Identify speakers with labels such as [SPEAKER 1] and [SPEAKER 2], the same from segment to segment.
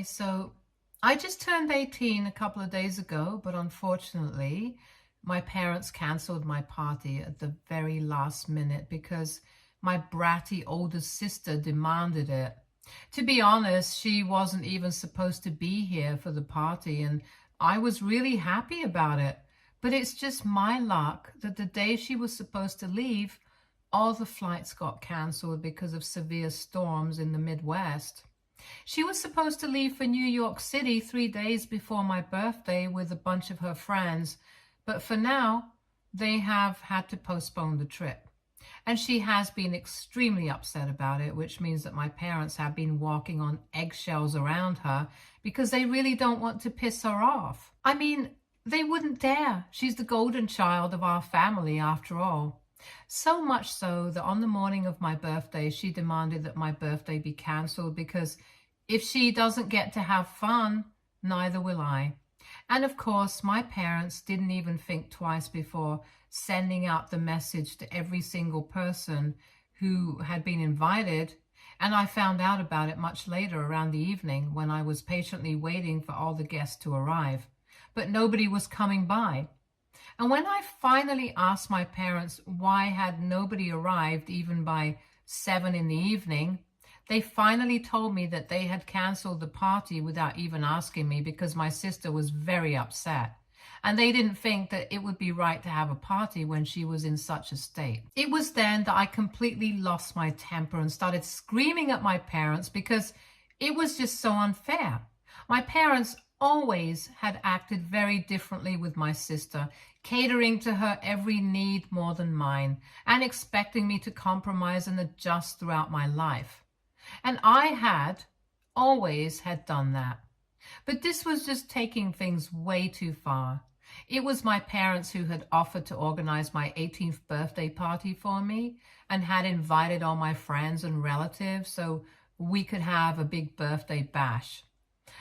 [SPEAKER 1] Hi, so I just turned 18 a couple of days ago, but unfortunately, my parents canceled my party at the very last minute because my bratty older sister demanded it. To be honest, she wasn't even supposed to be here for the party, and I was really happy about it. But it's just my luck that the day she was supposed to leave, all the flights got canceled because of severe storms in the Midwest. She was supposed to leave for New York City 3 days before my birthday with a bunch of her friends, but for now, they have had to postpone the trip. And she has been extremely upset about it, which means that my parents have been walking on eggshells around her because they really don't want to piss her off. I mean, they wouldn't dare. She's the golden child of our family, after all. So much so that on the morning of my birthday, she demanded that my birthday be cancelled because if she doesn't get to have fun, neither will I. And of course, my parents didn't even think twice before sending out the message to every single person who had been invited. And I found out about it much later around the evening when I was patiently waiting for all the guests to arrive. But nobody was coming by. And when I finally asked my parents why had nobody arrived even by 7 in the evening, they finally told me that they had canceled the party without even asking me because my sister was very upset. And they didn't think that it would be right to have a party when she was in such a state. It was then that I completely lost my temper and started screaming at my parents because it was just so unfair. My parents always had acted very differently with my sister, catering to her every need more than mine, and expecting me to compromise and adjust throughout my life. And I had always had done that. But this was just taking things way too far. It was my parents who had offered to organize my 18th birthday party for me and had invited all my friends and relatives so we could have a big birthday bash.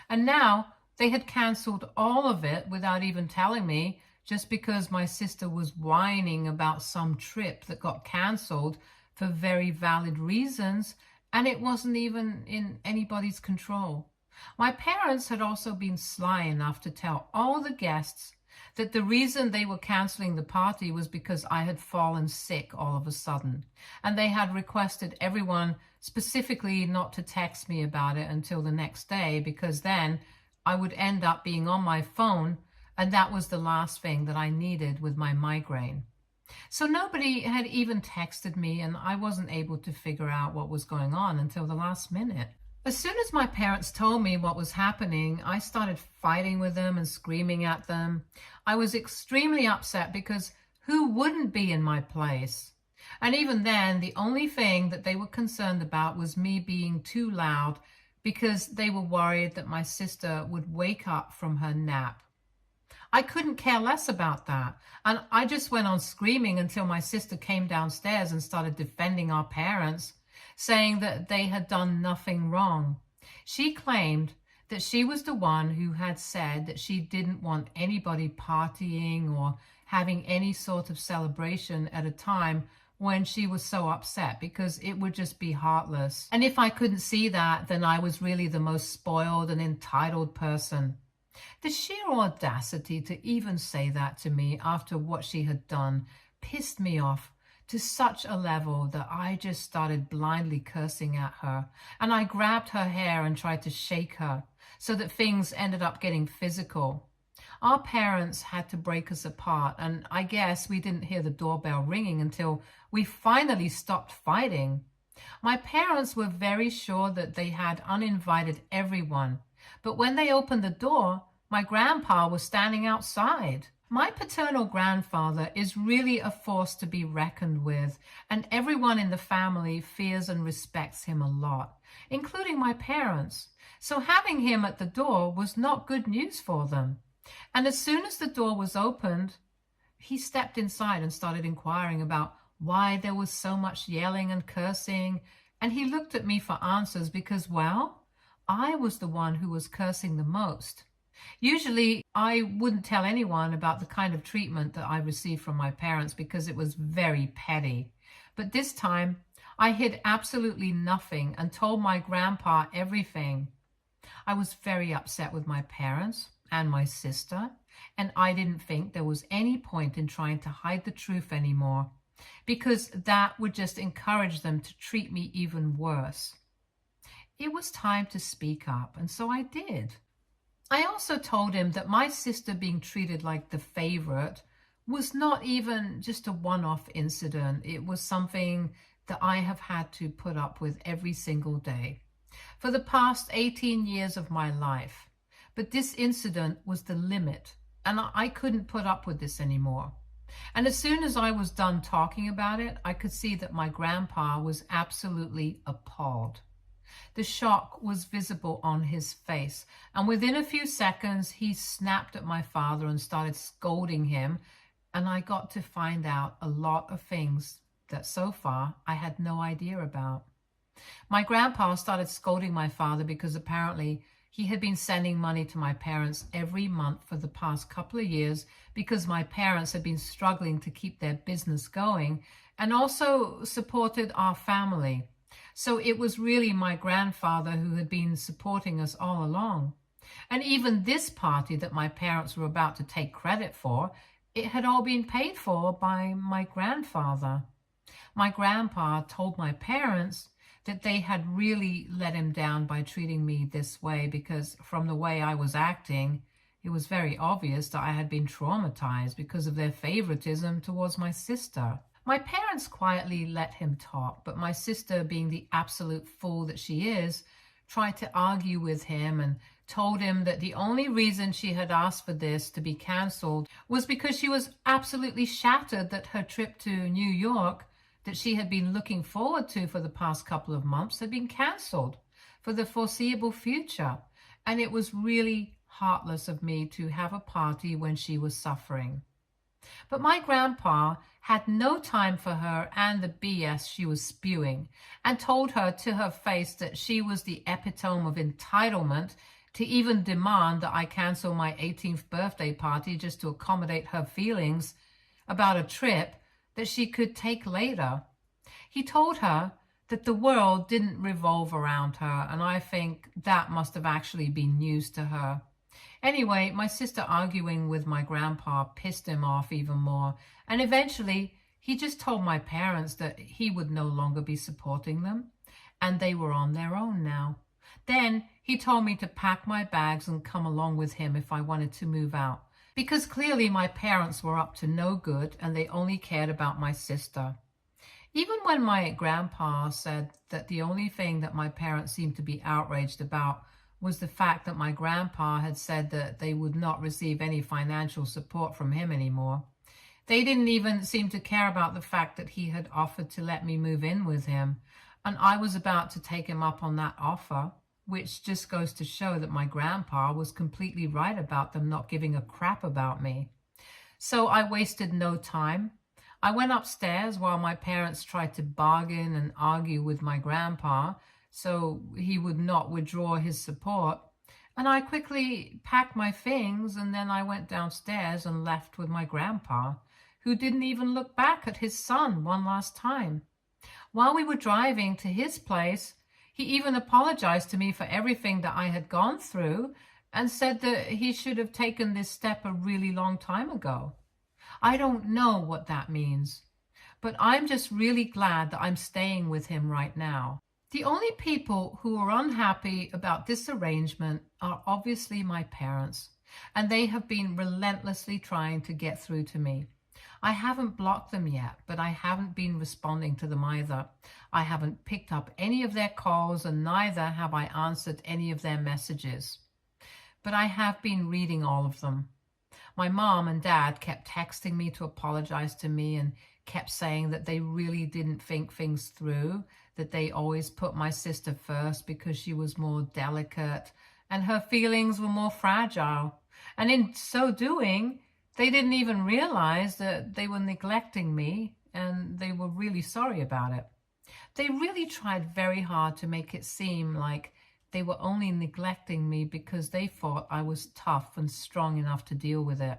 [SPEAKER 1] And now they had canceled all of it without even telling me, just because my sister was whining about some trip that got canceled for very valid reasons, and it wasn't even in anybody's control. My parents had also been sly enough to tell all the guests that the reason they were canceling the party was because I had fallen sick all of a sudden, and they had requested everyone specifically not to text me about it until the next day, because then I would end up being on my phone, and that was the last thing that I needed with my migraine. So nobody had even texted me, and I wasn't able to figure out what was going on until the last minute. As soon as my parents told me what was happening, I started fighting with them and screaming at them. I was extremely upset because who wouldn't be in my place? And even then, the only thing that they were concerned about was me being too loud because they were worried that my sister would wake up from her nap. I couldn't care less about that. And I just went on screaming until my sister came downstairs and started defending our parents, saying that they had done nothing wrong. She claimed that she was the one who had said that she didn't want anybody partying or having any sort of celebration at a time when she was so upset because it would just be heartless. And if I couldn't see that, then I was really the most spoiled and entitled person. The sheer audacity to even say that to me after what she had done pissed me off to such a level that I just started blindly cursing at her, and I grabbed her hair and tried to shake her so that things ended up getting physical. Our parents had to break us apart, and I guess we didn't hear the doorbell ringing until we finally stopped fighting. My parents were very sure that they had uninvited everyone, but when they opened the door, my grandpa was standing outside. My paternal grandfather is really a force to be reckoned with, and everyone in the family fears and respects him a lot, including my parents. So having him at the door was not good news for them. And as soon as the door was opened, he stepped inside and started inquiring about why there was so much yelling and cursing. And he looked at me for answers because, well, I was the one who was cursing the most. Usually, I wouldn't tell anyone about the kind of treatment that I received from my parents because it was very petty. But this time, I hid absolutely nothing and told my grandpa everything. I was very upset with my parents and my sister, and I didn't think there was any point in trying to hide the truth anymore, because that would just encourage them to treat me even worse. It was time to speak up, and so I did. I also told him that my sister being treated like the favorite was not even just a one-off incident. It was something that I have had to put up with every single day for the past 18 years of my life. But this incident was the limit, and I couldn't put up with this anymore. And as soon as I was done talking about it, I could see that my grandpa was absolutely appalled. The shock was visible on his face, and within a few seconds, he snapped at my father and started scolding him, and I got to find out a lot of things that so far I had no idea about. My grandpa started scolding my father because apparently he had been sending money to my parents every month for the past couple of years because my parents had been struggling to keep their business going and also supported our family. So it was really my grandfather who had been supporting us all along. And even this party that my parents were about to take credit for, it had all been paid for by my grandfather. My grandpa told my parents that they had really let him down by treating me this way because from the way I was acting, it was very obvious that I had been traumatized because of their favoritism towards my sister. My parents quietly let him talk, but my sister, being the absolute fool that she is, tried to argue with him and told him that the only reason she had asked for this to be cancelled was because she was absolutely shattered that her trip to New York that she had been looking forward to for the past couple of months had been cancelled for the foreseeable future. And it was really heartless of me to have a party when she was suffering. But my grandpa had no time for her and the BS she was spewing and told her to her face that she was the epitome of entitlement to even demand that I cancel my 18th birthday party just to accommodate her feelings about a trip that she could take later. He told her that the world didn't revolve around her, and I think that must have actually been news to her. Anyway, my sister arguing with my grandpa pissed him off even more, and eventually he just told my parents that he would no longer be supporting them, and they were on their own now. Then he told me to pack my bags and come along with him if I wanted to move out, because clearly my parents were up to no good and they only cared about my sister. Even when my grandpa said that the only thing that my parents seemed to be outraged about was the fact that my grandpa had said that they would not receive any financial support from him anymore. They didn't even seem to care about the fact that he had offered to let me move in with him, and I was about to take him up on that offer, which just goes to show that my grandpa was completely right about them not giving a crap about me. So I wasted no time. I went upstairs while my parents tried to bargain and argue with my grandpa so he would not withdraw his support. And I quickly packed my things and then I went downstairs and left with my grandpa, who didn't even look back at his son one last time. While we were driving to his place, he even apologized to me for everything that I had gone through and said that he should have taken this step a really long time ago. I don't know what that means, but I'm just really glad that I'm staying with him right now. The only people who are unhappy about this arrangement are obviously my parents, and they have been relentlessly trying to get through to me. I haven't blocked them yet, but I haven't been responding to them either. I haven't picked up any of their calls, and neither have I answered any of their messages. But I have been reading all of them. My mom and dad kept texting me to apologize to me and kept saying that they really didn't think things through, that they always put my sister first because she was more delicate and her feelings were more fragile. And in so doing, they didn't even realize that they were neglecting me, and they were really sorry about it. They really tried very hard to make it seem like they were only neglecting me because they thought I was tough and strong enough to deal with it.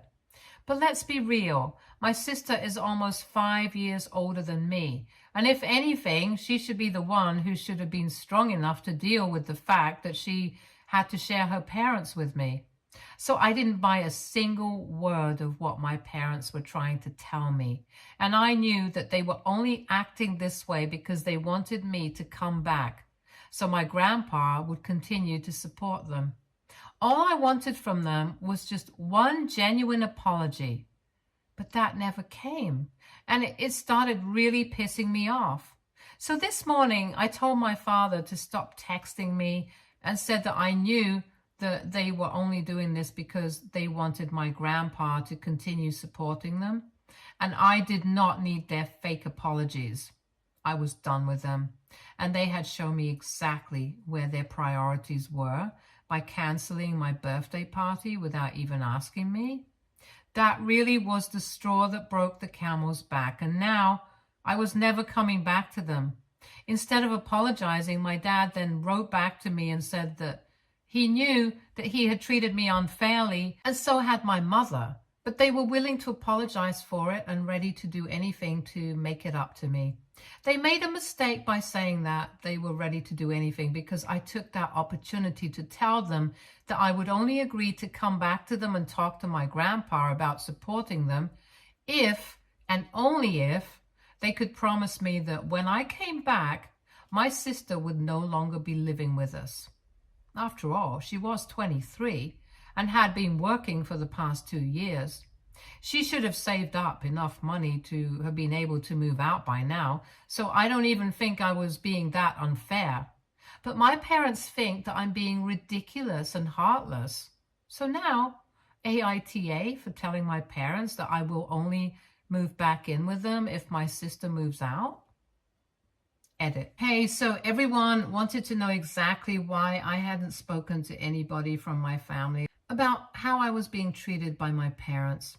[SPEAKER 1] But let's be real. My sister is almost 5 years older than me. And if anything, she should be the one who should have been strong enough to deal with the fact that she had to share her parents with me. So I didn't buy a single word of what my parents were trying to tell me. And I knew that they were only acting this way because they wanted me to come back, so my grandpa would continue to support them. All I wanted from them was just one genuine apology. But that never came, and it started really pissing me off. So this morning, I told my father to stop texting me and said that I knew that they were only doing this because they wanted my grandpa to continue supporting them, and I did not need their fake apologies. I was done with them, and they had shown me exactly where their priorities were by canceling my birthday party without even asking me. That really was the straw that broke the camel's back, and now I was never coming back to them. Instead of apologizing, my dad then wrote back to me and said that he knew that he had treated me unfairly, and so had my mother, but they were willing to apologize for it and ready to do anything to make it up to me. They made a mistake by saying that they were ready to do anything, because I took that opportunity to tell them that I would only agree to come back to them and talk to my grandpa about supporting them if, and only if, they could promise me that when I came back, my sister would no longer be living with us. After all, she was 23 and had been working for the past 2 years. She should have saved up enough money to have been able to move out by now, so I don't even think I was being that unfair. But my parents think that I'm being ridiculous and heartless. So now, AITA for telling my parents that I will only move back in with them if my sister moves out? Edit. Hey, so everyone wanted to know exactly why I hadn't spoken to anybody from my family about how I was being treated by my parents.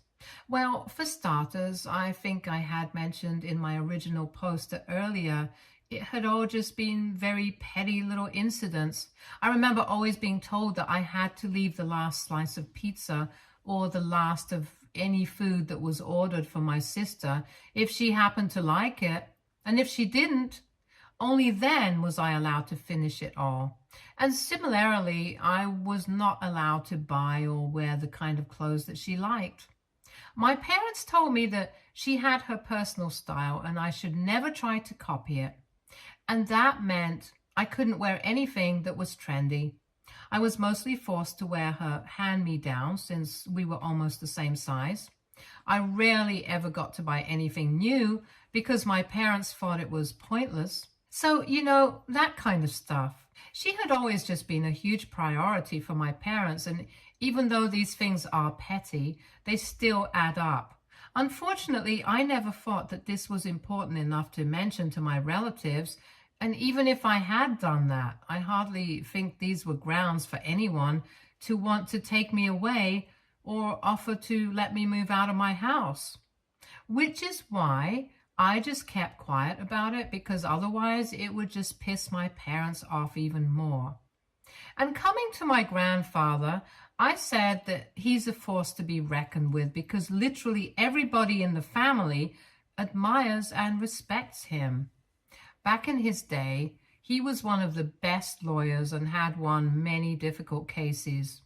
[SPEAKER 1] Well, for starters, I think I had mentioned in my original post that earlier it had all just been very petty little incidents. I remember always being told that I had to leave the last slice of pizza or the last of any food that was ordered for my sister if she happened to like it, and if she didn't, only then was I allowed to finish it all. And similarly, I was not allowed to buy or wear the kind of clothes that she liked. My parents told me that she had her personal style and I should never try to copy it. And that meant I couldn't wear anything that was trendy. I was mostly forced to wear her hand-me-down since we were almost the same size. I rarely ever got to buy anything new because my parents thought it was pointless. So, that kind of stuff. She had always just been a huge priority for my parents, and even though these things are petty, they still add up. Unfortunately, I never thought that this was important enough to mention to my relatives, and even if I had done that, I hardly think these were grounds for anyone to want to take me away or offer to let me move out of my house. Which is why I just kept quiet about it, because otherwise it would just piss my parents off even more. And coming to my grandfather, I said that he's a force to be reckoned with because literally everybody in the family admires and respects him. Back in his day, he was one of the best lawyers and had won many difficult cases.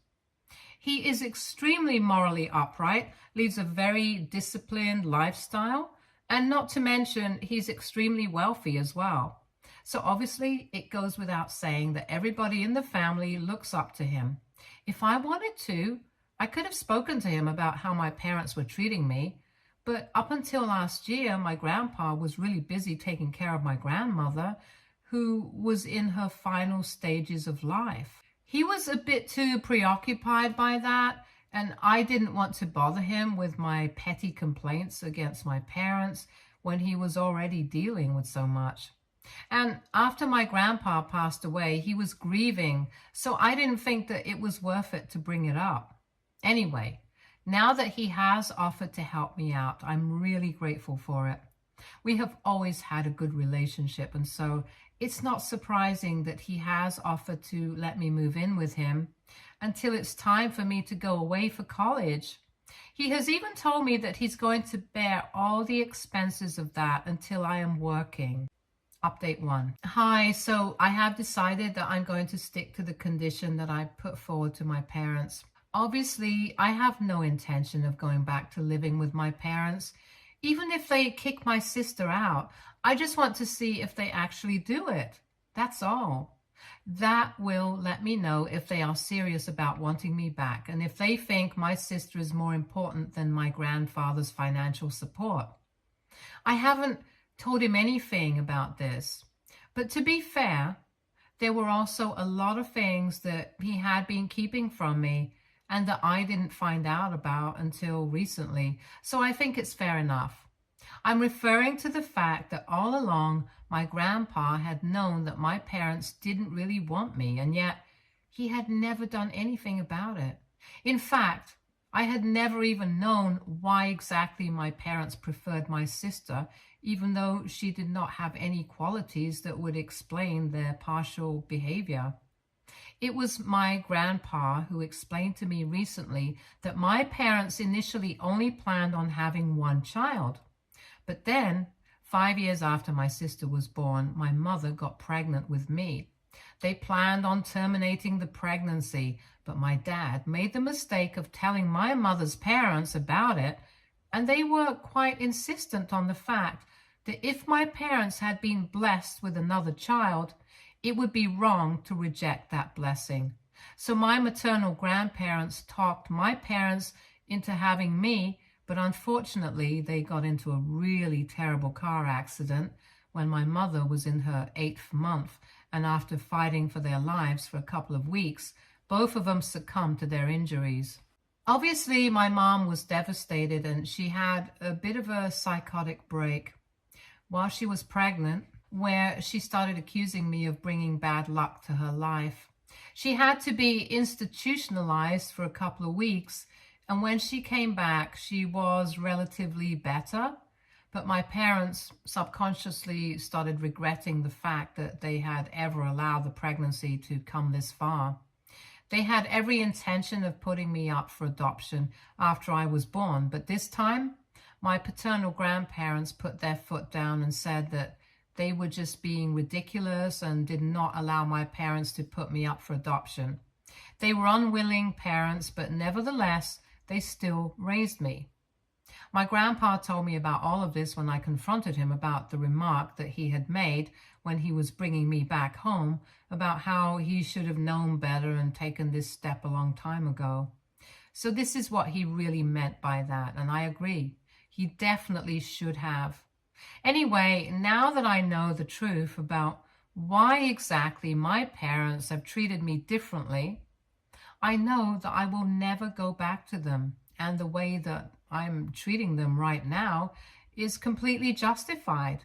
[SPEAKER 1] He is extremely morally upright, leads a very disciplined lifestyle, and not to mention, he's extremely wealthy as well. So obviously, it goes without saying that everybody in the family looks up to him. If I wanted to, I could have spoken to him about how my parents were treating me, but up until last year, my grandpa was really busy taking care of my grandmother, who was in her final stages of life. He was a bit too preoccupied by that, and I didn't want to bother him with my petty complaints against my parents when he was already dealing with so much. And after my grandpa passed away, he was grieving, so I didn't think that it was worth it to bring it up. Anyway, now that he has offered to help me out, I'm really grateful for it. We have always had a good relationship, and so it's not surprising that he has offered to let me move in with him until it's time for me to go away for college. He has even told me that he's going to bear all the expenses of that until I am working. Update 1. Hi, so I have decided that I'm going to stick to the condition that I put forward to my parents. Obviously, I have no intention of going back to living with my parents. Even if they kick my sister out, I just want to see if they actually do it. That's all. That will let me know if they are serious about wanting me back and if they think my sister is more important than my grandfather's financial support. I haven't told him anything about this, but to be fair, there were also a lot of things that he had been keeping from me and that I didn't find out about until recently, so I think it's fair enough. I'm referring to the fact that all along my grandpa had known that my parents didn't really want me, and yet he had never done anything about it. In fact, I had never even known why exactly my parents preferred my sister, even though she did not have any qualities that would explain their partial behavior. It was my grandpa who explained to me recently that my parents initially only planned on having one child. But then, 5 years after my sister was born, my mother got pregnant with me. They planned on terminating the pregnancy, but my dad made the mistake of telling my mother's parents about it, and they were quite insistent on the fact that if my parents had been blessed with another child, it would be wrong to reject that blessing. So my maternal grandparents talked my parents into having me, but unfortunately they got into a really terrible car accident when my mother was in her 8th month, and after fighting for their lives for a couple of weeks, both of them succumbed to their injuries. Obviously, my mom was devastated and she had a bit of a psychotic break while she was pregnant, where she started accusing me of bringing bad luck to her life. She had to be institutionalized for a couple of weeks, and when she came back, she was relatively better, but my parents subconsciously started regretting the fact that they had ever allowed the pregnancy to come this far. They had every intention of putting me up for adoption after I was born, but this time, my paternal grandparents put their foot down and said that they were just being ridiculous and did not allow my parents to put me up for adoption. They were unwilling parents, but nevertheless, they still raised me. My grandpa told me about all of this when I confronted him about the remark that he had made when he was bringing me back home about how he should have known better and taken this step a long time ago. So this is what he really meant by that, and I agree. He definitely should have. Anyway, now that I know the truth about why exactly my parents have treated me differently, I know that I will never go back to them, and the way that I'm treating them right now is completely justified.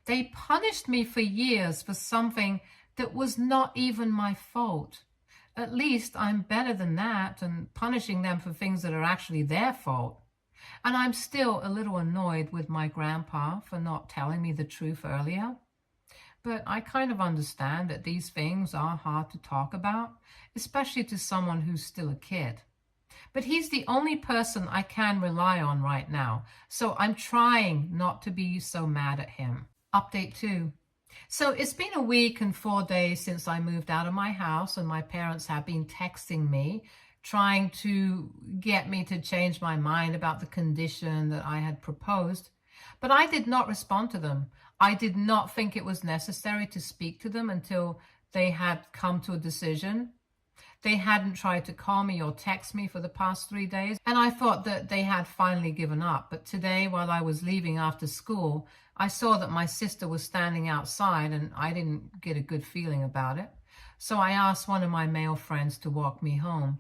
[SPEAKER 1] They punished me for years for something that was not even my fault. At least I'm better than that and punishing them for things that are actually their fault. And I'm still a little annoyed with my grandpa for not telling me the truth earlier. But I kind of understand that these things are hard to talk about, especially to someone who's still a kid. But he's the only person I can rely on right now, so I'm trying not to be so mad at him. Update 2. So it's been a week and 4 days since I moved out of my house, and my parents have been texting me, trying to get me to change my mind about the condition that I had proposed. But I did not respond to them. I did not think it was necessary to speak to them until they had come to a decision. They hadn't tried to call me or text me for the past 3 days, and I thought that they had finally given up. But today, while I was leaving after school, I saw that my sister was standing outside, and I didn't get a good feeling about it. So I asked one of my male friends to walk me home.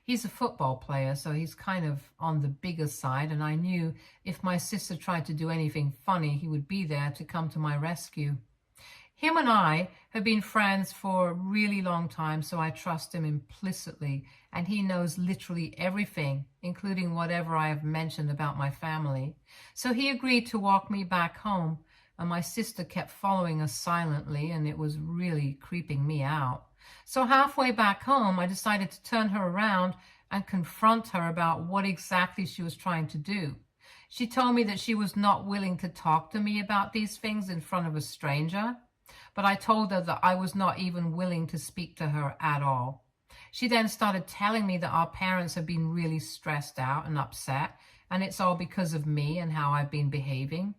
[SPEAKER 1] He's a football player, so he's kind of on the bigger side, and I knew if my sister tried to do anything funny, he would be there to come to my rescue. Him and I have been friends for a really long time, so I trust him implicitly, and he knows literally everything, including whatever I have mentioned about my family. So he agreed to walk me back home, and my sister kept following us silently, and it was really creeping me out. So halfway back home, I decided to turn her around and confront her about what exactly she was trying to do. She told me that she was not willing to talk to me about these things in front of a stranger, but I told her that I was not even willing to speak to her at all. She then started telling me that our parents have been really stressed out and upset, and it's all because of me and how I've been behaving.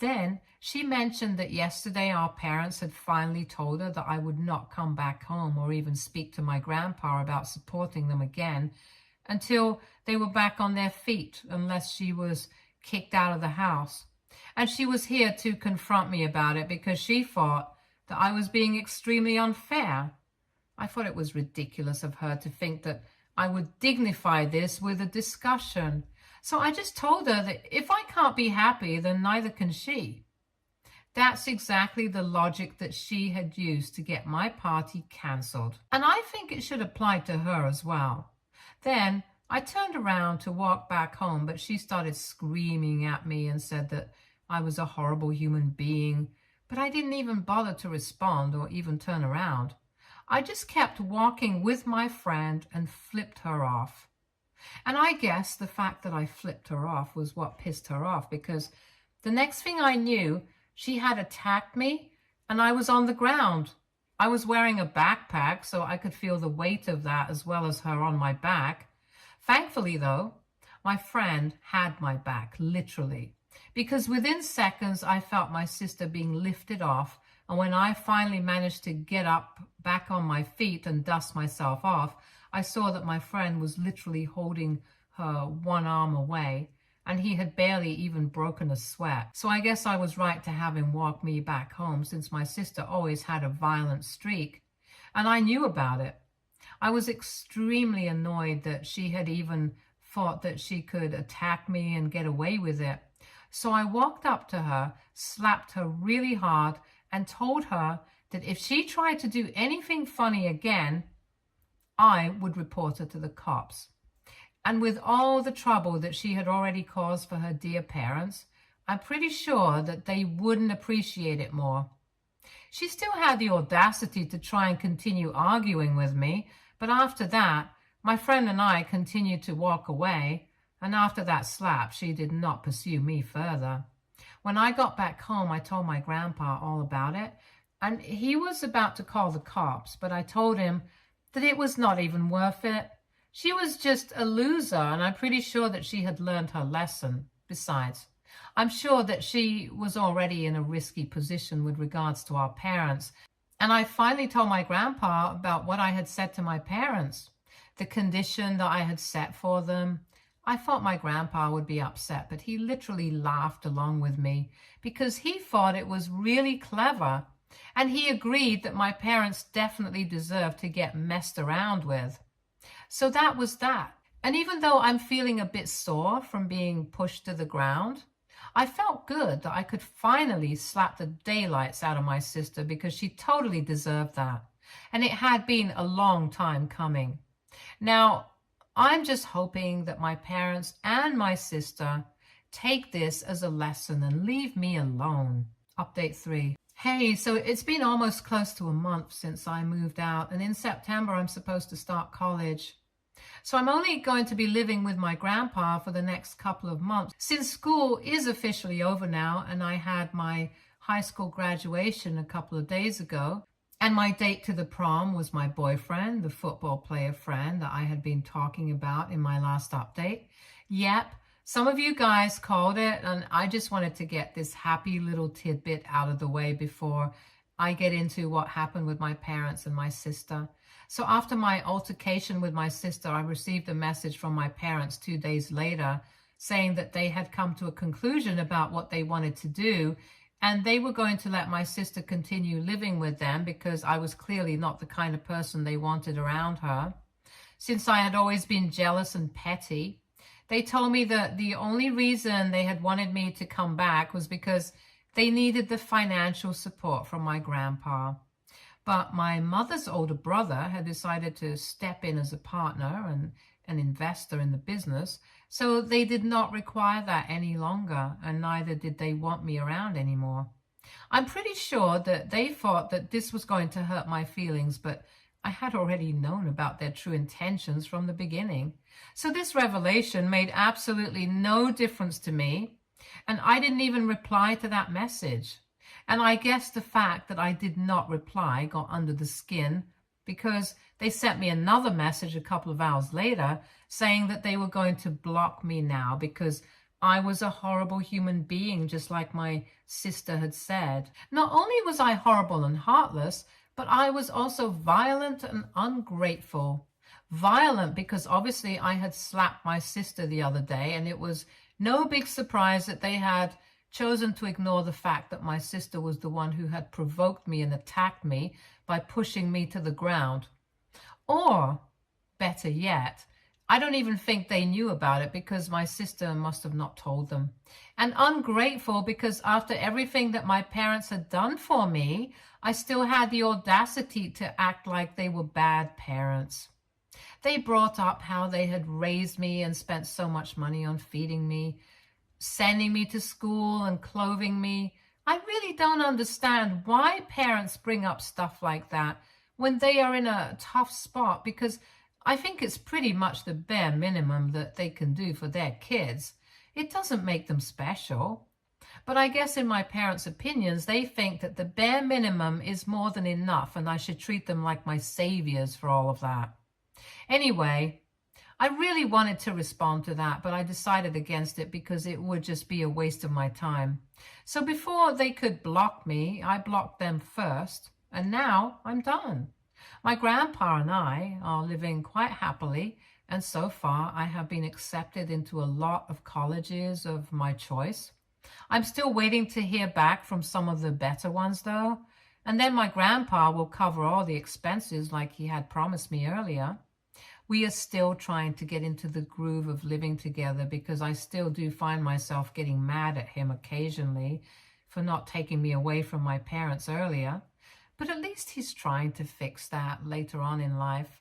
[SPEAKER 1] Then she mentioned that yesterday our parents had finally told her that I would not come back home or even speak to my grandpa about supporting them again until they were back on their feet, unless she was kicked out of the house. And she was here to confront me about it because she thought that I was being extremely unfair. I thought it was ridiculous of her to think that I would dignify this with a discussion. So I just told her that if I can't be happy, then neither can she. That's exactly the logic that she had used to get my party cancelled. And I think it should apply to her as well. Then I turned around to walk back home, but she started screaming at me and said that I was a horrible human being. But I didn't even bother to respond or even turn around. I just kept walking with my friend and flipped her off. And I guess the fact that I flipped her off was what pissed her off, because the next thing I knew, she had attacked me and I was on the ground. I was wearing a backpack, so I could feel the weight of that as well as her on my back. Thankfully, though, my friend had my back, literally, because within seconds I felt my sister being lifted off, and when I finally managed to get up back on my feet and dust myself off, I saw that my friend was literally holding her one arm away, and he had barely even broken a sweat. So I guess I was right to have him walk me back home, since my sister always had a violent streak, and I knew about it. I was extremely annoyed that she had even thought that she could attack me and get away with it. So I walked up to her, slapped her really hard, and told her that if she tried to do anything funny again, I would report her to the cops. And with all the trouble that she had already caused for her dear parents, I'm pretty sure that they wouldn't appreciate it more. She still had the audacity to try and continue arguing with me, but after that, my friend and I continued to walk away, and after that slap, she did not pursue me further. When I got back home, I told my grandpa all about it, and he was about to call the cops, but I told him that it was not even worth it. She was just a loser, and I'm pretty sure that she had learned her lesson. Besides, I'm sure that she was already in a risky position with regards to our parents. And I finally told my grandpa about what I had said to my parents, the condition that I had set for them. I thought my grandpa would be upset, but he literally laughed along with me because he thought it was really clever. And he agreed that my parents definitely deserved to get messed around with. So that was that. And even though I'm feeling a bit sore from being pushed to the ground, I felt good that I could finally slap the daylights out of my sister because she totally deserved that. And it had been a long time coming. Now, I'm just hoping that my parents and my sister take this as a lesson and leave me alone. Update 3. Hey, so it's been almost close to a month since I moved out, and in September I'm supposed to start college. So I'm only going to be living with my grandpa for the next couple of months, since school is officially over now, and I had my high school graduation a couple of days ago, and my date to the prom was my boyfriend, the football player friend that I had been talking about in my last update. Yep. Some of you guys called it, and I just wanted to get this happy little tidbit out of the way before I get into what happened with my parents and my sister. So after my altercation with my sister, I received a message from my parents 2 days later saying that they had come to a conclusion about what they wanted to do, and they were going to let my sister continue living with them because I was clearly not the kind of person they wanted around her. Since I had always been jealous and petty, they told me that the only reason they had wanted me to come back was because they needed the financial support from my grandpa. But my mother's older brother had decided to step in as a partner and an investor in the business, so they did not require that any longer, and neither did they want me around anymore. I'm pretty sure that they thought that this was going to hurt my feelings, but I had already known about their true intentions from the beginning. So this revelation made absolutely no difference to me, and I didn't even reply to that message. And I guess the fact that I did not reply got under the skin, because they sent me another message a couple of hours later saying that they were going to block me now because I was a horrible human being, just like my sister had said. Not only was I horrible and heartless, but I was also violent and ungrateful. Violent because obviously I had slapped my sister the other day, and it was no big surprise that they had chosen to ignore the fact that my sister was the one who had provoked me and attacked me by pushing me to the ground. Or, better yet, I don't even think they knew about it because my sister must have not told them. And ungrateful because after everything that my parents had done for me, I still had the audacity to act like they were bad parents. They brought up how they had raised me and spent so much money on feeding me, sending me to school and clothing me. I really don't understand why parents bring up stuff like that when they are in a tough spot, because I think it's pretty much the bare minimum that they can do for their kids. It doesn't make them special. But I guess in my parents' opinions, they think that the bare minimum is more than enough and I should treat them like my saviors for all of that. Anyway, I really wanted to respond to that, but I decided against it because it would just be a waste of my time. So before they could block me, I blocked them first, and now I'm done. My grandpa and I are living quite happily, and so far I have been accepted into a lot of colleges of my choice. I'm still waiting to hear back from some of the better ones though, and then my grandpa will cover all the expenses like he had promised me earlier. We are still trying to get into the groove of living together because I still do find myself getting mad at him occasionally for not taking me away from my parents earlier. But at least he's trying to fix that later on in life.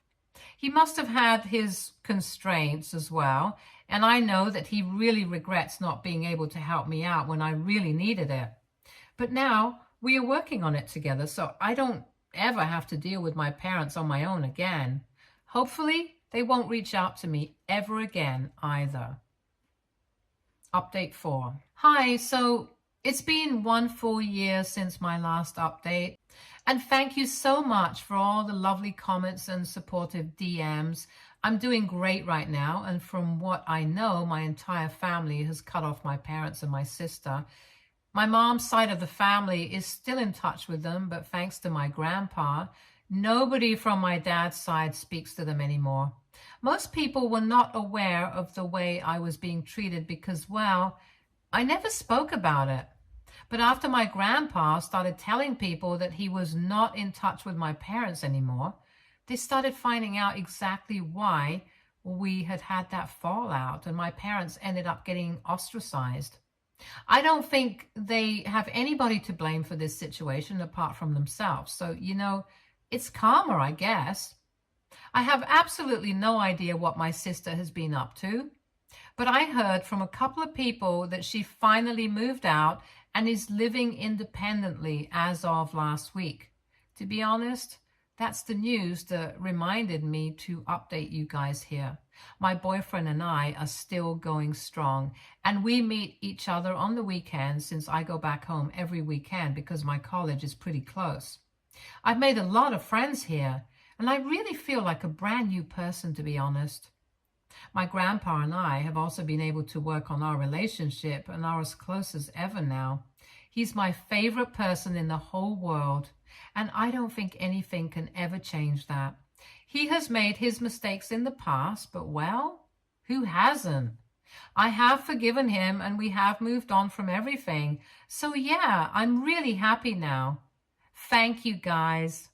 [SPEAKER 1] He must have had his constraints as well, and I know that he really regrets not being able to help me out when I really needed it. But now we are working on it together, so I don't ever have to deal with my parents on my own again. Hopefully, they won't reach out to me ever again either. Update 4. Hi, so it's been 1 full year since my last update. And thank you so much for all the lovely comments and supportive DMs. I'm doing great right now. And from what I know, my entire family has cut off my parents and my sister. My mom's side of the family is still in touch with them, but thanks to my grandpa, nobody from my dad's side speaks to them anymore. Most people were not aware of the way I was being treated because, well, I never spoke about it. But after my grandpa started telling people that he was not in touch with my parents anymore, they started finding out exactly why we had had that fallout, and my parents ended up getting ostracized. I don't think they have anybody to blame for this situation apart from themselves. So, it's karma, I guess. I have absolutely no idea what my sister has been up to, but I heard from a couple of people that she finally moved out and is living independently as of last week. To be honest, that's the news that reminded me to update you guys here. My boyfriend and I are still going strong, and we meet each other on the weekends since I go back home every weekend because my college is pretty close. I've made a lot of friends here, and I really feel like a brand new person, to be honest. My grandpa and I have also been able to work on our relationship and are as close as ever now. He's my favorite person in the whole world, and I don't think anything can ever change that. He has made his mistakes in the past, but well, who hasn't? I have forgiven him and we have moved on from everything. So yeah, I'm really happy now. Thank you, guys.